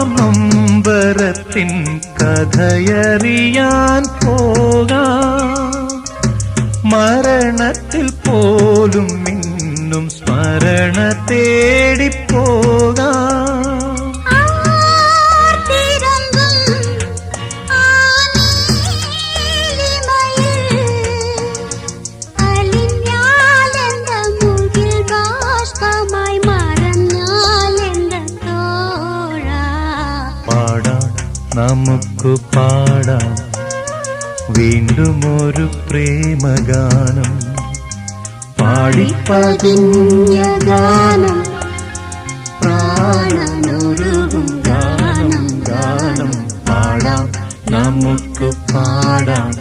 നൊമ്പരത്തിൻ കഥയറിയാൻ പോകാം. മരണത്തിൽ പോലും മിന്നും സ്മരണ തേടിപ്പോകാം. നമുക്ക് പാടാം വീണ്ടും ഒരു പ്രേമഗാനം. പാടിപ്പതിഞ്ഞ ഗാനം, പ്രാണനുരുകും ഗാനം, ഗാനം പാടാം, നമുക്ക് പാടാം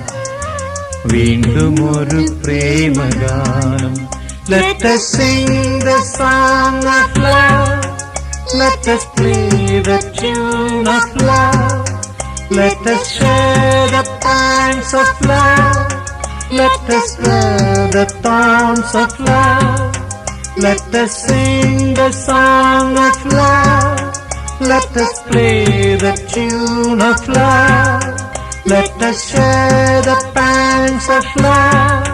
വീണ്ടും ഒരു പ്രേമഗാനം. Let us sing the song of love. Let us play the tune of love. Let us share the pangs of love. Let us wear the thorns of love. Let us sing the song of love. Let us play the tune of love. Let us share the pangs of love.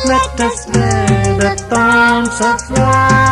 Let us wear the thorns of love.